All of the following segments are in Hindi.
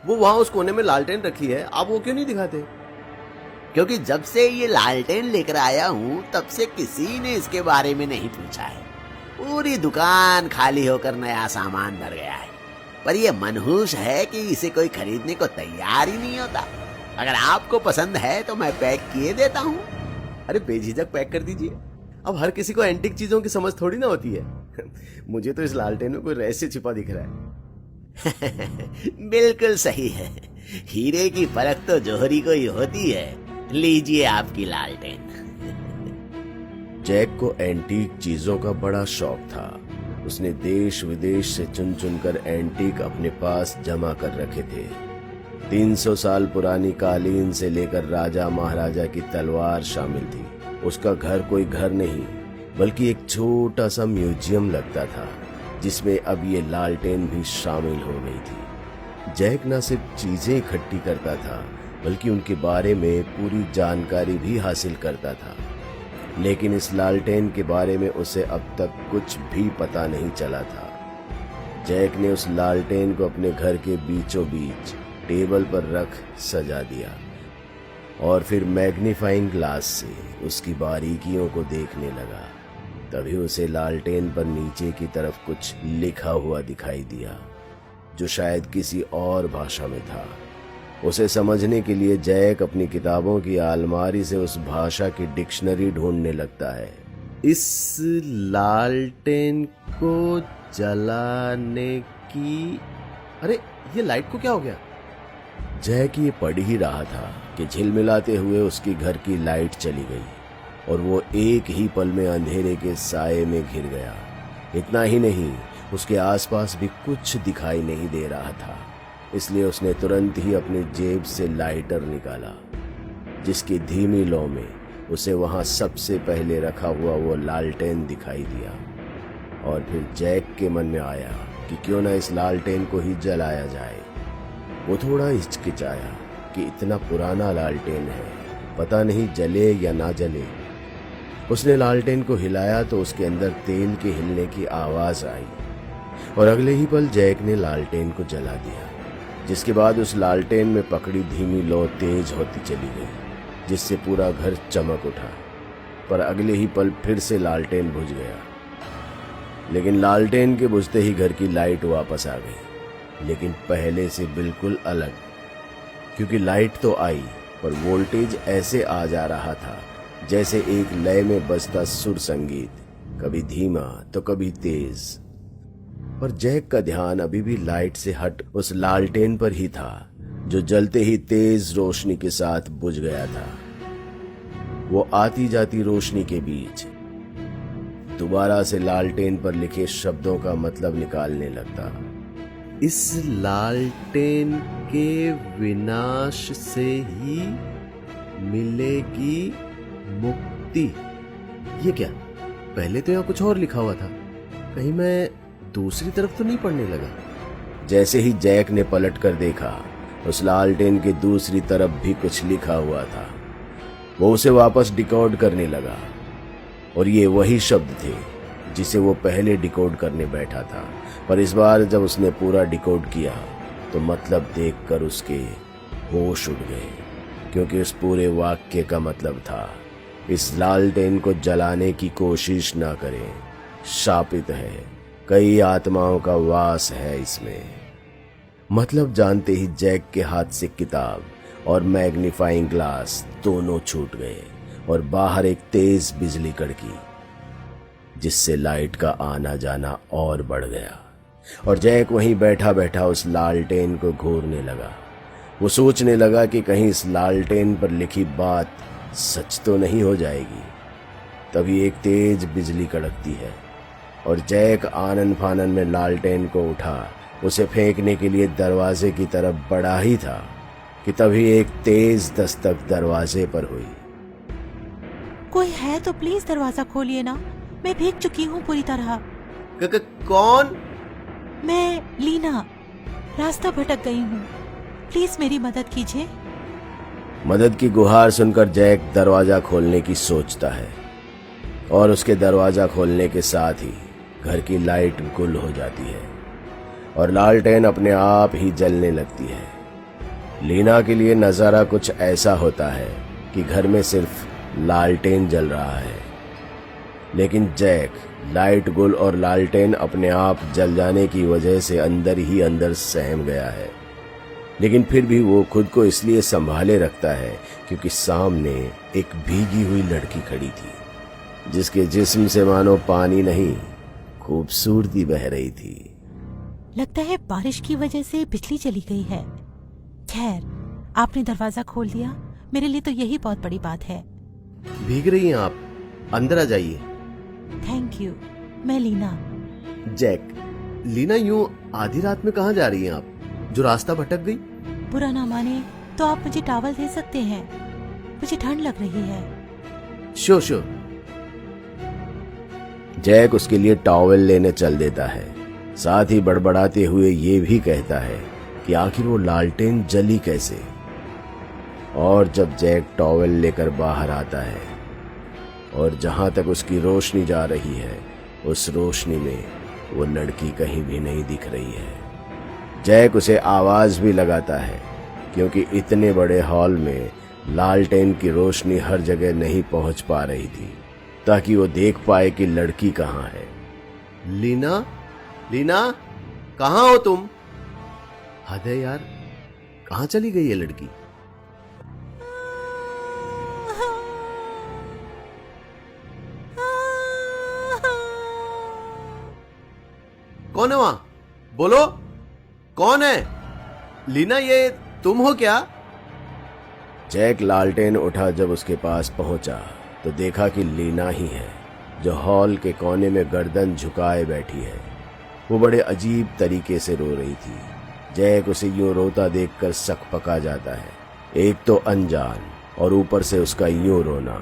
वो वहां उस कोने में लालटेन रखी है, आप वो क्यों नहीं दिखाते? क्योंकि जब से ये लालटेन लेकर आया हूँ तब से किसी ने इसके बारे में नहीं पूछा है। पूरी दुकान खाली होकर नया सामान भर गया है, पर ये मनहूस है कि इसे कोई खरीदने को तैयार ही नहीं होता। अगर आपको पसंद है तो मैं पैक किए देता हूँ। अरे बेझिझक पैक कर दीजिए। अब हर किसी को एंटीक चीजों की समझ थोड़ी ना होती है। मुझे तो इस लालटेन में कोई रहस्य छिपा दिख रहा है। बिल्कुल सही है, हीरे की परख तो जौहरी को ही होती है। लीजिए आपकी लालटेन। जैक को एंटीक चीजों का बड़ा शौक था। उसने देश विदेश से चुन चुनकर एंटीक अपने पास जमा कर रखे थे। 300 साल पुरानी कालीन से लेकर राजा महाराजा की तलवार शामिल थी। उसका घर कोई घर नहीं बल्कि एक छोटा सा म्यूजियम लगता था, जिसमें अब ये लालटेन भी शामिल हो गई थी। जैक न सिर्फ चीजें इकट्ठी करता था बल्कि उनके बारे में पूरी जानकारी भी हासिल करता था, लेकिन इस लालटेन के बारे में उसे अब तक कुछ भी पता नहीं चला था। जैक ने उस लालटेन को अपने घर के बीचों बीच टेबल पर रख सजा दिया और फिर मैग्नीफाइंग ग्लास से उसकी बारीकियों को देखने लगा। तभी उसे लालटेन पर नीचे की तरफ कुछ लिखा हुआ दिखाई दिया, जो शायद किसी और भाषा में था। उसे समझने के लिए जैक अपनी किताबों की अलमारी से उस भाषा की डिक्शनरी ढूंढने लगता है। इस लालटेन को जलाने की, अरे ये लाइट को क्या हो गया? जैक ये पढ़ ही रहा था कि झिलमिलाते हुए उसकी घर की लाइट चली गई और वो एक ही पल में अंधेरे के साये में घिर गया। इतना ही नहीं, उसके आसपास भी कुछ दिखाई नहीं दे रहा था। इसलिए उसने तुरंत ही अपनी जेब से लाइटर निकाला, जिसकी धीमी लौ में उसे वहां सबसे पहले रखा हुआ वो लालटेन दिखाई दिया। और फिर जैक के मन में आया कि क्यों ना इस लालटेन को ही जलाया जाए। वो थोड़ा हिचकिचाया कि इतना पुराना लालटेन है, पता नहीं जले या ना जले। उसने लालटेन को हिलाया तो उसके अंदर तेल के हिलने की आवाज आई और अगले ही पल जैक ने लालटेन को जला दिया, जिसके बाद उस लालटेन में पकड़ी धीमी लौ तेज होती चली गई, जिससे पूरा घर चमक उठा। पर अगले ही पल फिर से लालटेन बुझ गया। लेकिन लालटेन के बुझते ही घर की लाइट वापस आ गई, लेकिन पहले से बिल्कुल अलग। क्योंकि लाइट तो आई, पर वोल्टेज ऐसे आ जा रहा था जैसे एक लय में बजता सुर संगीत, कभी धीमा तो कभी तेज। पर जैक का ध्यान अभी भी लाइट से हट उस लालटेन पर ही था, जो जलते ही तेज रोशनी के साथ बुझ गया था। वो आती जाती रोशनी के बीच दोबारा से लालटेन पर लिखे शब्दों का मतलब निकालने लगता। इस लालटेन के विनाश से ही मिलेगी मुक्ति। ये क्या? पहले तो यहाँ कुछ और लिखा हुआ था, कहीं मैं दूसरी तरफ तो नहीं पढ़ने लगा? जैसे ही जैक ने पलट कर देखा, उस लालटेन के दूसरी तरफ भी कुछ लिखा हुआ था। वो उसे वापस डिकोड करने लगा और ये वही शब्द थे जिसे वो पहले डिकोड करने बैठा था। पर इस बार जब उसने पूरा डिकोड किया तो मतलब देखकर उसके होश उड़ गए, क्योंकि उस पूरे वाक्य का मतलब था, इस लालटेन को जलाने की कोशिश ना करें, शापित है, कई आत्माओं का वास है इसमें। मतलब जानते ही जैक के हाथ से किताब और मैग्नीफाइंग ग्लास दोनों छूट गए और बाहर एक तेज बिजली कड़की, जिससे लाइट का आना जाना और बढ़ गया। और जैक वहीं बैठा बैठा उस लालटेन को घूरने लगा। वो सोचने लगा कि कहीं इस लालटेन पर लिखी बात सच तो नहीं हो जाएगी। तभी एक तेज बिजली कड़कती है और जैक आनन फानन में लालटेन को उठा उसे फेंकने के लिए दरवाजे की तरफ बढ़ा ही था कि तभी एक तेज दस्तक दरवाजे पर हुई। कोई है तो प्लीज दरवाजा खोलिए ना, मैं भीग चुकी हूँ पूरी तरह। कौन? मैं लीना, रास्ता भटक गई हूँ, प्लीज मेरी मदद कीजिए। मदद की गुहार सुनकर जैक दरवाजा खोलने की सोचता है और उसके दरवाजा खोलने के साथ ही घर की लाइट गुल हो जाती है और लालटेन अपने आप ही जलने लगती है। लीना के लिए नजारा कुछ ऐसा होता है कि घर में सिर्फ लालटेन जल रहा है, लेकिन जैक लाइट गुल और लालटेन अपने आप जल जाने की वजह से अंदर ही अंदर सहम गया है। लेकिन फिर भी वो खुद को इसलिए संभाले रखता है क्योंकि सामने एक भीगी हुई लड़की खड़ी थी, जिसके जिस्म से मानो पानी नहीं खूबसूरती बह रही थी। लगता है बारिश की वजह से बिजली चली गई है। खैर, आपने दरवाजा खोल दिया, मेरे लिए तो यही बहुत बड़ी बात है। भीग रही हैं आप, अंदर आ जाइए। Thank you. मैं लीना। जैक, लीना यूं आधी रात में कहाँ जा रही हैं आप, जो रास्ता भटक गई? बुरा ना माने तो आप मुझे टॉवल दे सकते हैं, मुझे ठंड लग रही है। श्योर। जैक उसके लिए टॉवल लेने चल देता है, साथ ही बड़बड़ाते हुए ये भी कहता है कि आखिर वो लालटेन जली कैसे। और जब जैक टॉवल लेकर बाहर आता है और जहां तक उसकी रोशनी जा रही है, उस रोशनी में वो लड़की कहीं भी नहीं दिख रही है। जैक उसे आवाज भी लगाता है क्योंकि इतने बड़े हॉल में लालटेन की रोशनी हर जगह नहीं पहुंच पा रही थी, ताकि वो देख पाए कि लड़की कहाँ है। लीना, कहाँ हो तुम? हद है यार, कहाँ चली गई है लड़की? कौन है वहां? बोलो, कौन है? लीना, ये तुम हो क्या? जैक लालटेन उठा जब उसके पास पहुंचा तो देखा कि लीना ही है, जो हॉल के कोने में गर्दन झुकाए बैठी है। वो बड़े अजीब तरीके से रो रही थी। जैक उसे यूं रोता देखकर सकपका जाता है। एक तो अनजान और ऊपर से उसका यूं रोना।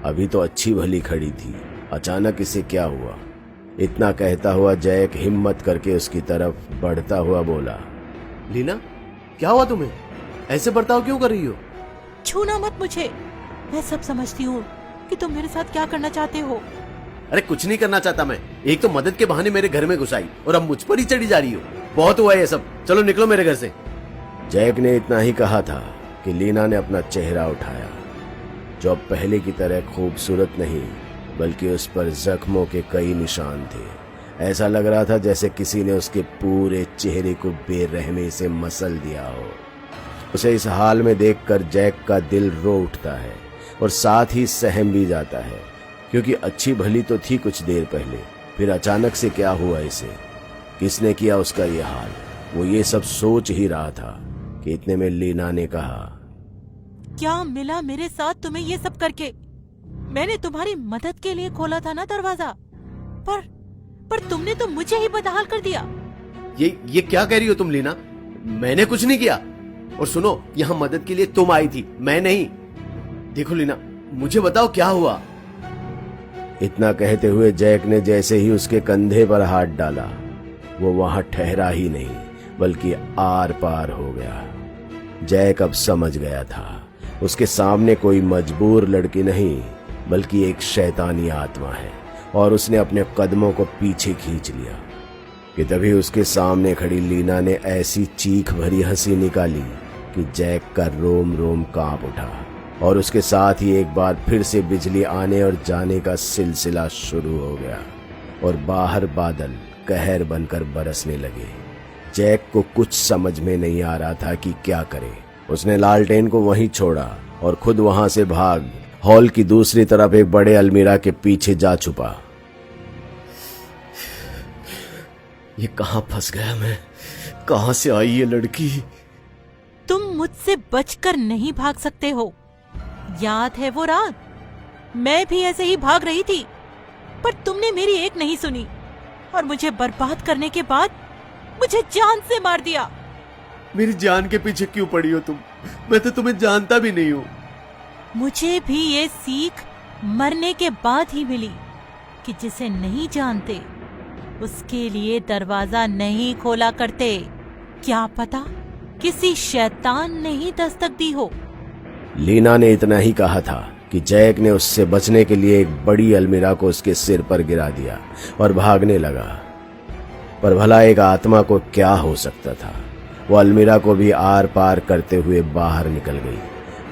अभी तो अच्छी भली खड़ी थी, अचानक इसे क्या हुआ? इतना कहता हुआ जैक हिम्मत करके उसकी तरफ बढ़ता हुआ बोला, लीना, क्या हुआ तुम्हें? ऐसे बर्ताव क्यों कर रही हो? छूना मत मुझे, मैं सब समझती हूँ कि तुम मेरे साथ क्या करना चाहते हो। अरे कुछ नहीं करना चाहता मैं, एक तो मदद के बहाने मेरे घर में घुसाई और अब मुझ पर ही चढ़ी जा रही हो। बहुत हुआ ये सब, चलो निकलो मेरे घर से। जैक ने इतना ही कहा था कि लीना ने अपना चेहरा उठाया, जो अब पहले की तरह खूबसूरत नहीं बल्कि उस पर जख्मों के कई निशान थे। ऐसा लग रहा था जैसे किसी ने उसके पूरे चेहरे को बेरहमी से मसल दिया हो। उसे इस हाल में देखकर जैक का दिल रो उठता है और साथ ही सहम भी जाता है, क्योंकि अच्छी भली तो थी कुछ देर पहले, फिर अचानक से क्या हुआ इसे? किसने किया उसका ये हाल? वो ये सब सोच ही रहा था कि इतने में लीना ने कहा, क्या मिला मेरे साथ तुम्हें ये सब करके? मैंने तुम्हारी मदद के लिए खोला था ना दरवाजा, पर तुमने तो मुझे ही बदहाल कर दिया। ये क्या कह रही हो तुम लीना? मैंने कुछ नहीं किया। और सुनो, यहाँ मदद के लिए तुम आई थी, मैं नहीं। देखो लीना, मुझे बताओ क्या हुआ? इतना कहते हुए जैक ने जैसे ही उसके कंधे पर हाथ डाला, वो वहां ठहरा ही नहीं बल्कि आर पार हो गया। जैक अब समझ गया था, उसके सामने कोई मजबूर लड़की नहीं बल्कि एक शैतानी आत्मा है, और उसने अपने कदमों को पीछे खींच लिया कि तभी उसके सामने खड़ी लीना ने ऐसी चीख भरी हंसी निकाली कि जैक का रोम रोम कांप उठा, और उसके साथ ही एक बार फिर से बिजली आने और जाने का सिलसिला शुरू हो गया और बाहर बादल कहर बनकर बरसने लगे। जैक को कुछ समझ में नहीं आ रहा था कि क्या करे। उसने लालटेन को वहीं छोड़ा और खुद वहां से भाग हॉल की दूसरी तरफ एक बड़े अलमीरा के पीछे जा छुपा। ये कहां फंस गया मैं? कहां से आई ये लड़की? तुम मुझसे बचकर नहीं भाग सकते हो। याद है वो रात? मैं भी ऐसे ही भाग रही थी, पर तुमने मेरी एक नहीं सुनी और मुझे बर्बाद करने के बाद मुझे जान से मार दिया। मेरी जान के पीछे क्यों पड़ी हो तुम? मैं तो तुम्हें जानता भी नहीं हूँ। मुझे भी ये सीख मरने के बाद ही मिली कि जिसे नहीं जानते उसके लिए दरवाजा नहीं खोला करते। क्या पता किसी शैतान ने ही दस्तक दी हो। लीना ने इतना ही कहा था कि जैक ने उससे बचने के लिए एक बड़ी अलमीरा को उसके सिर पर गिरा दिया और भागने लगा। पर भला एक आत्मा को क्या हो सकता था? वो अलमीरा को भी आर पार करते हुए बाहर निकल गई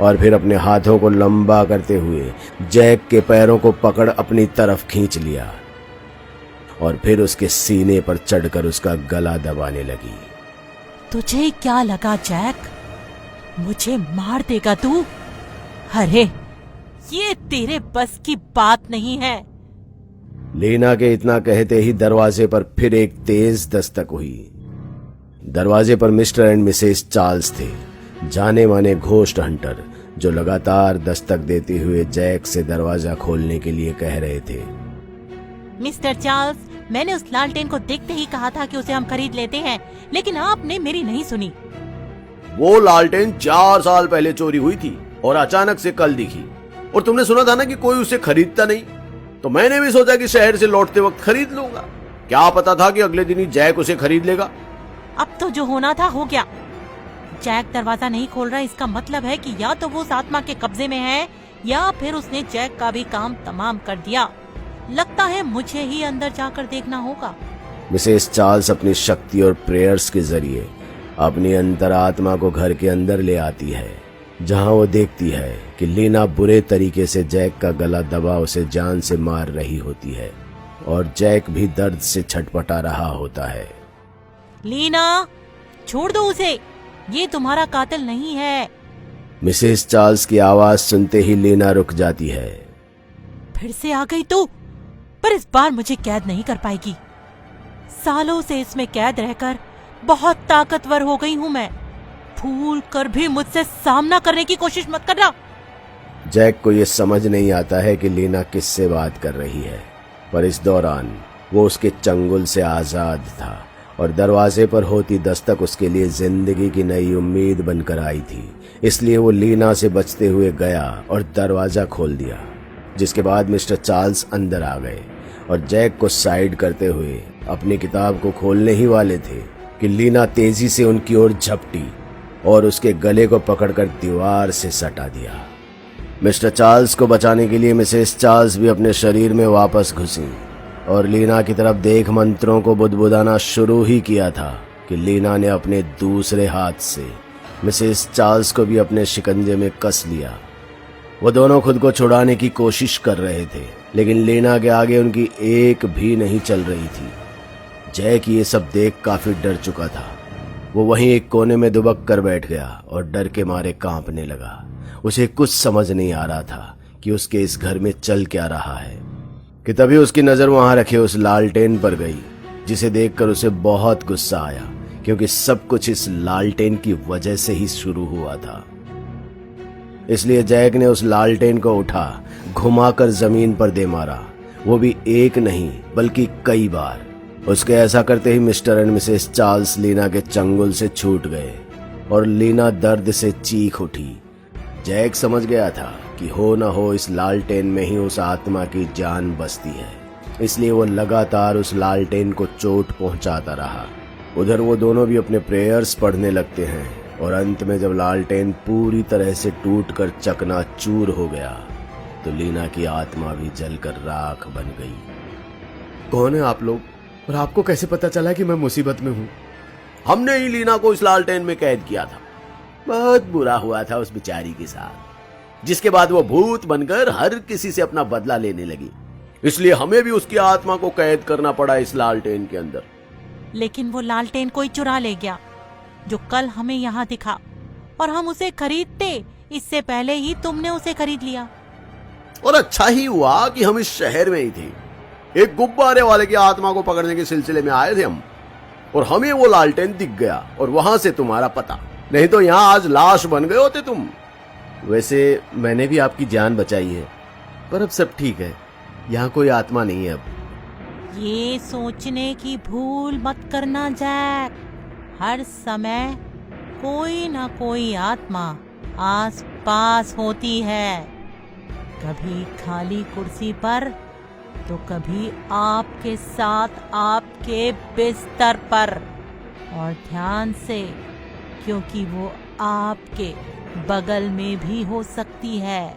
और फिर अपने हाथों को लंबा करते हुए जैक के पैरों को पकड़ अपनी तरफ खींच लिया और फिर उसके सीने पर चढ़कर उसका गला दबाने लगी। तुझे क्या लगा जैक, मुझे मार देगा तू? अरे ये तेरे बस की बात नहीं है। लीना के इतना कहते ही दरवाजे पर फिर एक तेज दस्तक हुई। दरवाजे पर मिस्टर एंड मिसेस चार्ल्स थे, जाने माने घोस्ट हंटर, जो लगातार दस्तक देते हुए जैक से दरवाजा खोलने के लिए कह रहे थे। मिस्टर चार्ल्स, मैंने उस लालटेन को देखते ही कहा था कि उसे हम खरीद लेते हैं, लेकिन आपने मेरी नहीं सुनी। वो लालटेन 4 साल पहले चोरी हुई थी और अचानक से कल दिखी, और तुमने सुना था ना कि कोई उसे खरीदता नहीं, तो मैंने भी सोचा कि शहर से लौटते वक्त खरीद लूंगा। क्या पता था कि अगले दिन ही जैक उसे खरीद लेगा। अब तो जो होना था हो गया। जैक दरवाजा नहीं खोल रहा, इसका मतलब है कि या तो वो उस आत्मा के कब्जे में है या फिर उसने जैक का भी काम तमाम कर दिया। लगता है मुझे ही अंदर जाकर देखना होगा। मिसेस चार्ल्स अपनी शक्ति और प्रेयर्स के जरिए अपनी अंतरात्मा को घर के अंदर ले आती है, जहां वो देखती है कि लीना बुरे तरीके से जैक का गला दबा उसे जान से मार रही होती है और जैक भी दर्द से छटपटा रहा होता है। लीना, छोड़ दो उसे, ये तुम्हारा कातिल नहीं है। मिसेस चार्ल्स की आवाज सुनते ही लीना रुक जाती है। फिर से आ गई तो, पर इस बार मुझे कैद नहीं कर पाएगी। सालों से इसमें कैद रहकर बहुत ताकतवर हो गई हूँ मैं। भूल कर भी मुझसे सामना करने की कोशिश मत करना। जैक को यह समझ नहीं आता है कि लीना किससे बात कर रही है, पर इस दौरान वो उसके चंगुल से आजाद था और दरवाजे पर होती दस्तक उसके लिए जिंदगी की नई उम्मीद बनकर आई थी। इसलिए वो लीना से बचते हुए गया और दरवाजा खोल दिया, जिसके बाद मिस्टर चार्ल्स अंदर आ गए और जैक को साइड करते हुए अपनी किताब को खोलने ही वाले थे कि लीना तेजी से उनकी ओर झपटी और उसके गले को पकड़कर दीवार से सटा दिया। मिस्टर चार्ल्स को बचाने के लिए मिसेस चार्ल्स भी अपने शरीर में वापस घुसी और लीना की तरफ देख मंत्रों को बुदबुदाना शुरू ही किया था कि लीना ने अपने दूसरे हाथ से मिसेस चार्ल्स को भी अपने शिकंजे में कस लिया। वो दोनों खुद को छुड़ाने की कोशिश कर रहे थे, लेकिन लीना के आगे उनकी एक भी नहीं चल रही थी। जैक ये सब देख काफी डर चुका था। वो वहीं एक कोने में दुबक कर बैठ गया और डर के मारे कांपने लगा। उसे कुछ समझ नहीं आ रहा था कि उसके इस घर में चल क्या रहा है कि तभी उसकी नजर वहां रखे उस लालटेन पर गई, जिसे देखकर उसे बहुत गुस्सा आया, क्योंकि सब कुछ इस लालटेन की वजह से ही शुरू हुआ था। इसलिए जैक ने उस लालटेन को उठा, घुमाकर जमीन पर दे मारा, वो भी एक नहीं बल्कि कई बार। उसके ऐसा करते ही Mr and Mrs Charles Leena के चंगुल से छूट गए और लीना दर्द से चीख उठी। जैक समझ गया था कि हो न हो इस लालटेन में ही उस आत्मा की जान बसती है, इसलिए वो लगातार उस लालटेन को चोट पहुंचाता रहा। उधर वो दोनों भी अपने प्रेयर्स पढ़ने लगते हैं और अंत में जब लालटेन पूरी तरह से टूटकर चकनाचूर हो गया तो लीना की आत्मा भी जलकर राख बन गई। कौन है आप लोग और आपको कैसे पता चला कि मैं मुसीबत में हूँ? हमने ही लीना को इस लालटेन में कैद किया था। बहुत बुरा हुआ था उस बेचारी के साथ, जिसके बाद वो भूत बनकर हर किसी से अपना बदला लेने लगी। इसलिए हमें भी उसकी आत्मा को कैद करना पड़ा इस लालटेन के अंदर। लेकिन वो लालटेन कोई चुरा ले गया, जो कल हमें यहाँ दिखा, और हम उसे खरीदते इससे पहले ही तुमने उसे खरीद लिया। और अच्छा ही हुआ कि हम इस शहर में ही थे। एक गुब्बारे वाले की आत्मा को पकड़ने के सिलसिले में आए थे हम, और हमें वो लालटेन दिख गया और वहां से तुम्हारा पता, नहीं तो यहाँ आज लाश बन गए होते तुम। वैसे मैंने भी आपकी जान बचाई है, पर अब सब ठीक है, यहाँ कोई आत्मा नहीं है अब। ये सोचने की भूल मत करना जैक, हर समय कोई ना कोई आत्मा आस पास होती है, कभी खाली कुर्सी पर तो कभी आपके साथ आपके बिस्तर पर। और ध्यान से, क्योंकि वो आपके बगल में भी हो सकती है।